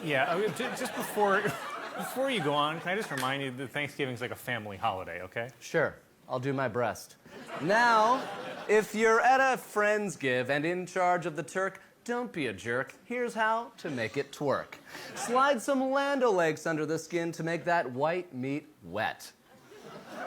Yeah, just before you go on, can I just remind you that Thanksgiving's like a family holiday, okay? Sure, I'll do my best. Now, if you're at a Friendsgive and in charge of the turk, don't be a jerk. Here's how to make it twerk. Slide some Lando legs under the skin to make that white meat wet.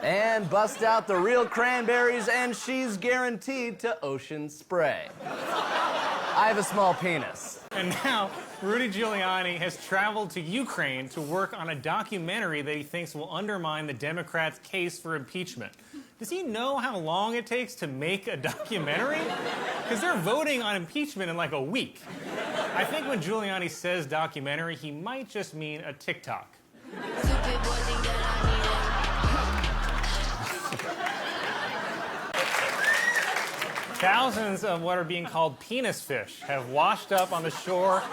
And bust out the real cranberries, and she's guaranteed to ocean spray. I have a small penis. And now, Rudy Giuliani has traveled to Ukraine to work on a documentary that he thinks will undermine the Democrats' case for impeachment. Does he know how long it takes to make a documentary? Because they're voting on impeachment in like a week. I think when Giuliani says documentary, he might just mean a TikTok. Thousands of what are being called penis fish have washed up on the shore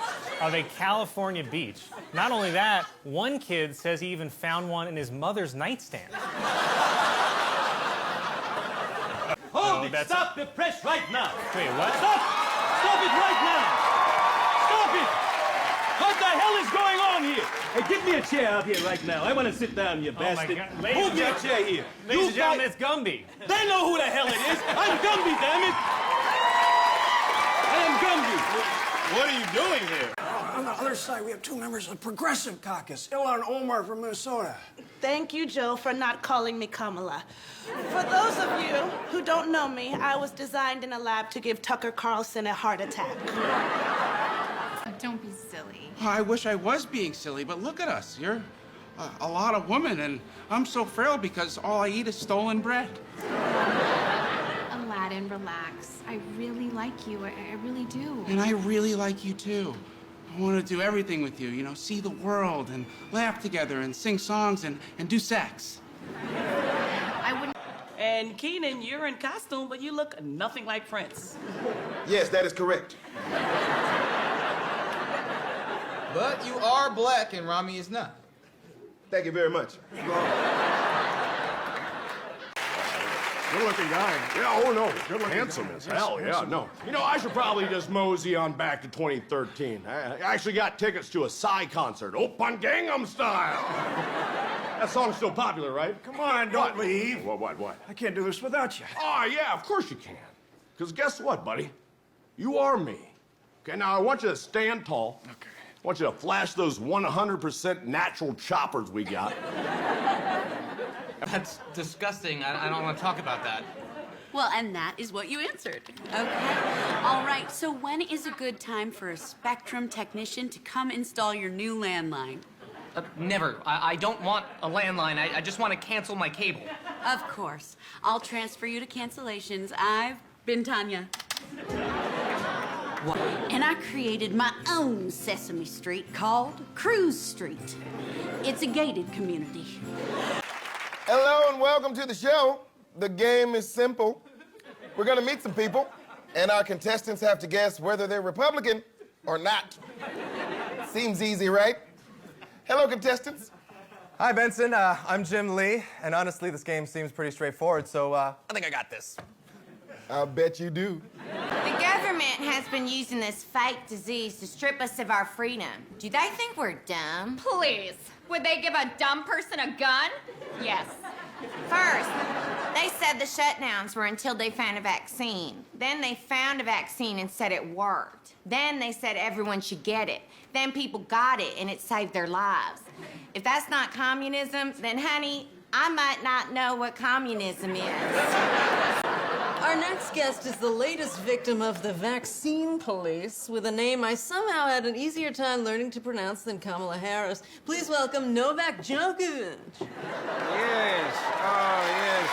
of a California beach. Not only that, one kid says he even found one in his mother's nightstand. Hold it! Stop the press right now! Wait, what? Stop! Stop it right now! Stop it! What the hell is going on here? Hey, get me a chair out here right now. I want to sit down, you bastard. God. Move me a chair here. Ladies and gentlemen, it's Gumby. They know who the hell it is. I'm Gumby, damn it! I am Gumby. What are you doing here? On the other side, we have two members of the Progressive Caucus, Ilhan Omar from Minnesota. Thank you, Joe, for not calling me Kamala. For those of you who don't know me, I was designed in a lab to give Tucker Carlson a heart attack. Don't be silly. Oh, I wish I was being silly, but look at us. You're a lot of women, and I'm so frail because all I eat is stolen bread. Aladdin, relax. I really like you. I really do. And I really like you, too. I want to do everything with you, you know, see the world and laugh together and sing songs and do sex. I wouldn't. And Keenan, you're in costume, but you look nothing like Prince. Yes, that is correct. But you are black and Rami is not. Thank you very much. Good-looking guy. Yeah, oh no, Good-looking handsome guy. as hell, Yes, yeah, handsome. no. You know, I should probably just mosey on back to 2013. I actually got tickets to a Psy concert, Open Gangnam Style. That song's still popular, right? Come on, don't leave. What? I can't do this without you. Oh, yeah, of course you can. Because guess what, buddy? You are me. Okay, now I want you to stand tall. Okay. I want you to flash those 100% natural choppers we got. That's disgusting. I don't want to talk about that. Well, and that is what you answered. Okay. All right, so when is a good time for a Spectrum technician to come install your new landline? Never. I don't want a landline. I just want to cancel my cable. Of course. I'll transfer you to cancellations. I've been Tanya. And I created my own Sesame Street called Cruise Street. It's a gated community. Hello and welcome to the show. The game is simple. We're gonna meet some people, and our contestants have to guess whether they're Republican or not. Seems easy, right? Hello, contestants. Hi, Benson. I'm Jim Lee, and honestly, this game seems pretty straightforward, so I think I got this. I'll bet you do. The government has been using this fake disease to strip us of our freedom. Do they think we're dumb? Please. Would they give a dumb person a gun? Yes. First, they said the shutdowns were until they found a vaccine. Then they found a vaccine and said it worked. Then they said everyone should get it. Then people got it and it saved their lives. If that's not communism, then honey, I might not know what communism is. Our next guest is the latest victim of the vaccine police with a name I somehow had an easier time learning to pronounce than Kamala Harris. Please welcome Novak Djokovic. Yes. Oh, yes.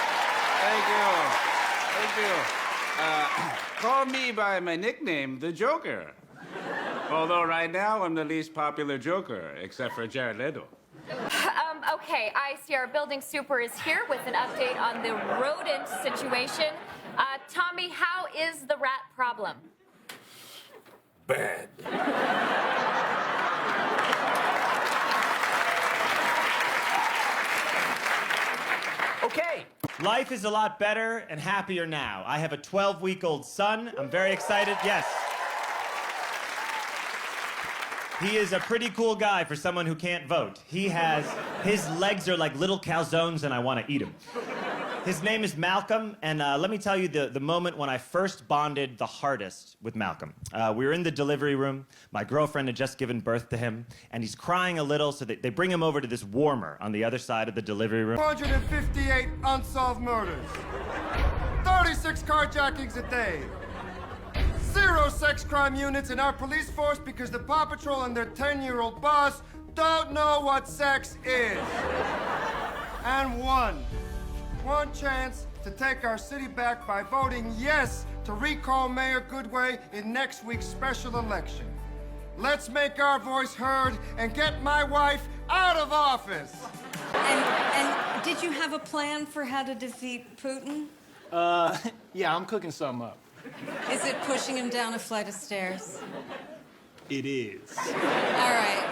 Thank you. Call me by my nickname, the Joker. Although right now I'm the least popular Joker, except for Jared Leto. Okay, I see our building super is here with an update on the rodent situation. Tommy, how is the rat problem? Bad. Okay. Life is a lot better and happier now. I have a 12-week-old son. I'm very excited. Yes. He is a pretty cool guy for someone who can't vote. His legs are like little calzones and I want to eat him. His name is Malcolm, and let me tell you the moment when I first bonded the hardest with Malcolm. We were in the delivery room. My girlfriend had just given birth to him, and he's crying a little, so they bring him over to this warmer on the other side of the delivery room. 458 unsolved murders, 36 carjackings a day, 0 sex crime units in our police force because the Paw Patrol and their 10-year-old boss don't know what sex is. And one chance to take our city back by voting yes to recall Mayor Goodway in next week's special election. Let's make our voice heard and get my wife out of office. And did you have a plan for how to defeat Putin? Yeah, I'm cooking something up. Is it pushing him down a flight of stairs? It is. All right,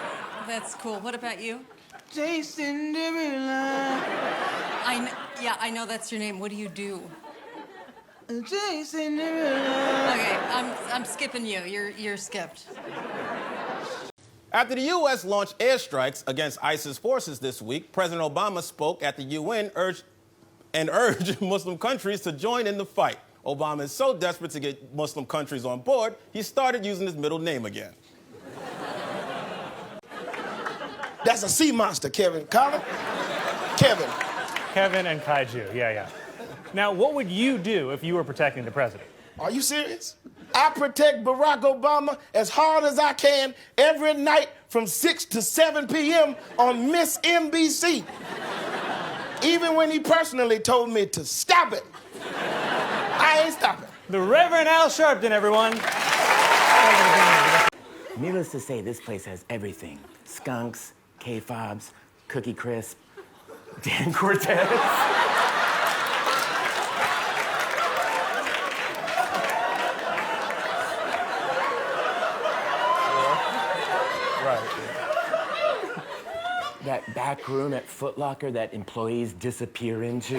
that's cool. What about you? Jason Derulo. I know that's your name. What do you do? Jason Derulo. Okay, I'm skipping you. You're skipped. After the U.S. launched airstrikes against ISIS forces this week, President Obama spoke at the UN urged Muslim countries to join in the fight. Obama is so desperate to get Muslim countries on board, he started using his middle name again. That's a sea monster, Kevin. Colin? Kevin. Kevin and Kaiju, yeah. Now, what would you do if you were protecting the president? Are you serious? I protect Barack Obama as hard as I can every night from 6 to 7 p.m. on Miss NBC. Even when he personally told me to stop it. I ain't stopping. The Reverend Al Sharpton, everyone. Needless to say, this place has everything. Skunks, K-fobs, Cookie Crisp, Dan Cortez. That back room at Foot Locker that employees disappear into.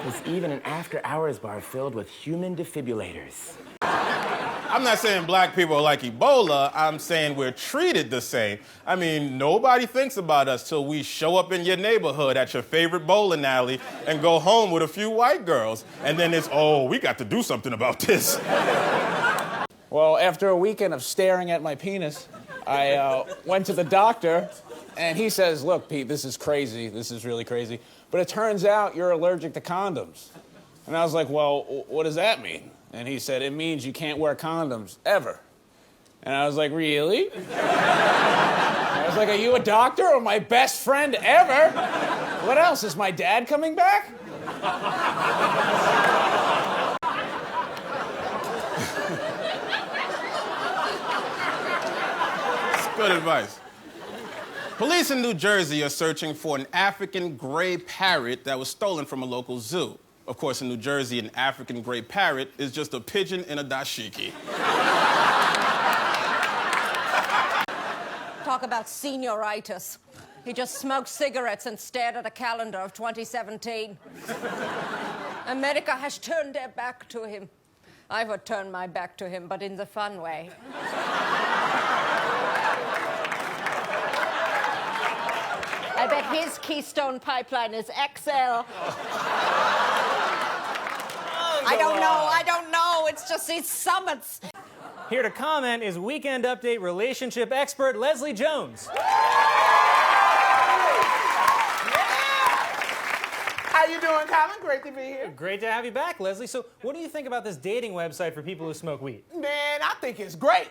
There's even an after-hours bar filled with human defibrillators. I'm not saying black people are like Ebola. I'm saying we're treated the same. I mean, nobody thinks about us till we show up in your neighborhood at your favorite bowling alley and go home with a few white girls. And then it's, oh, we got to do something about this. Well, after a weekend of staring at my penis, I went to the doctor, and he says, look, Pete, this is crazy. This is really crazy. But it turns out you're allergic to condoms. And I was like, well, what does that mean? And he said, it means you can't wear condoms, ever. And I was like, really? I was like, are you a doctor or my best friend ever? What else? Is my dad coming back? Good advice. Police in New Jersey are searching for an African gray parrot that was stolen from a local zoo. Of course, in New Jersey, an African gray parrot is just a pigeon in a dashiki. Talk about senioritis. He just smoked cigarettes and stared at a calendar of 2017. America has turned their back to him. I would turn my back to him, but in the fun way. I bet his Keystone Pipeline is XL. I don't know. It's just these summits. Here to comment is Weekend Update relationship expert Leslie Jones. How you doing, Colin? Great to be here. Great to have you back, Leslie. So what do you think about this dating website for people who smoke weed? Man, I think it's great.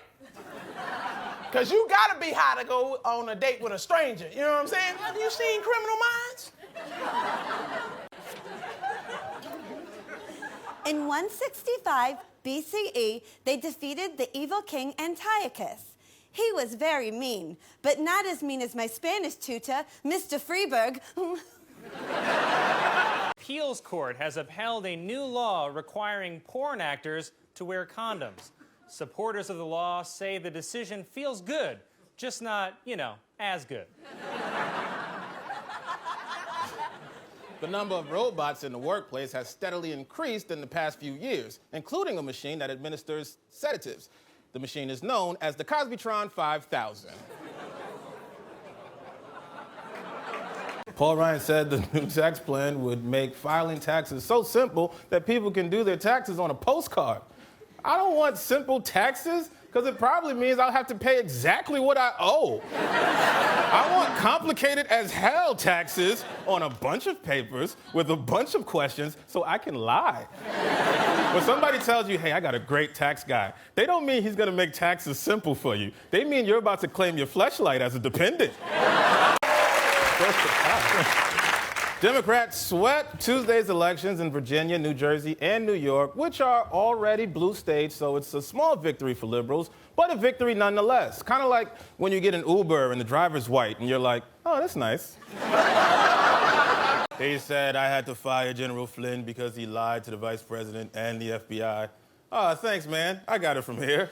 Because you got to be high to go on a date with a stranger. You know what I'm saying? Have you seen Criminal Minds? In 165 BCE, they defeated the evil king Antiochus. He was very mean, but not as mean as my Spanish tutor, Mr. Freeberg. Appeals Court has upheld a new law requiring porn actors to wear condoms. Supporters of the law say the decision feels good, just not, as good. The number of robots in the workplace has steadily increased in the past few years, including a machine that administers sedatives. The machine is known as the Cosbytron 5000. Paul Ryan said the new tax plan would make filing taxes so simple that people can do their taxes on a postcard. I don't want simple taxes, because it probably means I'll have to pay exactly what I owe. I want complicated as hell taxes on a bunch of papers with a bunch of questions so I can lie. When somebody tells you, hey, I got a great tax guy, they don't mean he's gonna make taxes simple for you. They mean you're about to claim your fleshlight as a dependent. Democrats swept Tuesday's elections in Virginia, New Jersey, and New York, which are already blue states, so it's a small victory for liberals, but a victory nonetheless. Kind of like when you get an Uber and the driver's white, and you're like, oh, that's nice. He said I had to fire General Flynn because he lied to the vice president and the FBI. Oh, thanks, man. I got it from here.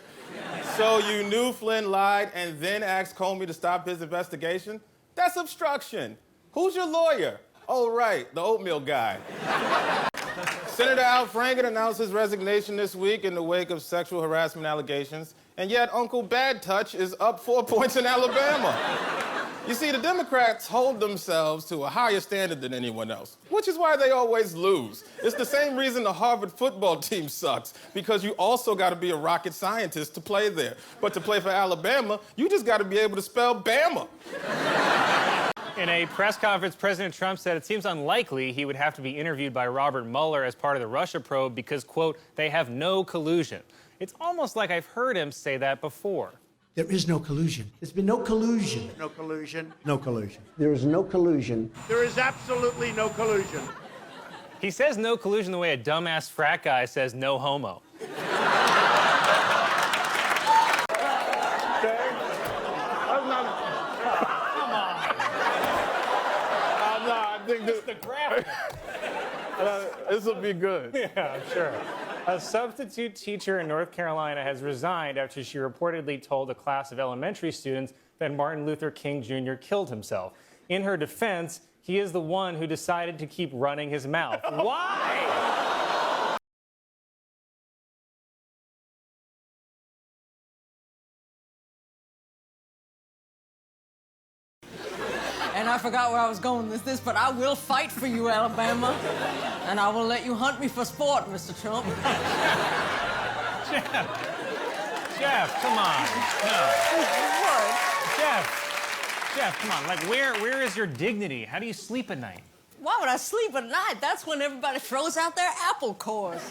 So you knew Flynn lied and then asked Comey to stop his investigation? That's obstruction. Who's your lawyer? Oh, right, the oatmeal guy. Senator Al Franken announced his resignation this week in the wake of sexual harassment allegations, and yet Uncle Bad Touch is up 4 points in Alabama. You see, the Democrats hold themselves to a higher standard than anyone else, which is why they always lose. It's the same reason the Harvard football team sucks, because you also got to be a rocket scientist to play there. But to play for Alabama, you just got to be able to spell Bama. In a press conference, President Trump said it seems unlikely he would have to be interviewed by Robert Mueller as part of the Russia probe because, quote, they have no collusion. It's almost like I've heard him say that before. There is no collusion. There's been no collusion. No collusion. No collusion. There is no collusion. There is absolutely no collusion. He says no collusion the way a dumbass frat guy says no homo. This will be good. Yeah, sure. A substitute teacher in North Carolina has resigned after she reportedly told a class of elementary students that Martin Luther King Jr. killed himself. In her defense, he is the one who decided to keep running his mouth. Why? And I forgot where I was going with this, but I will fight for you, Alabama. And I will let you hunt me for sport, Mr. Trump. Jeff, come on. No. What? Jeff, come on. Like, where is your dignity? How do you sleep at night? Why would I sleep at night? That's when everybody throws out their apple cores.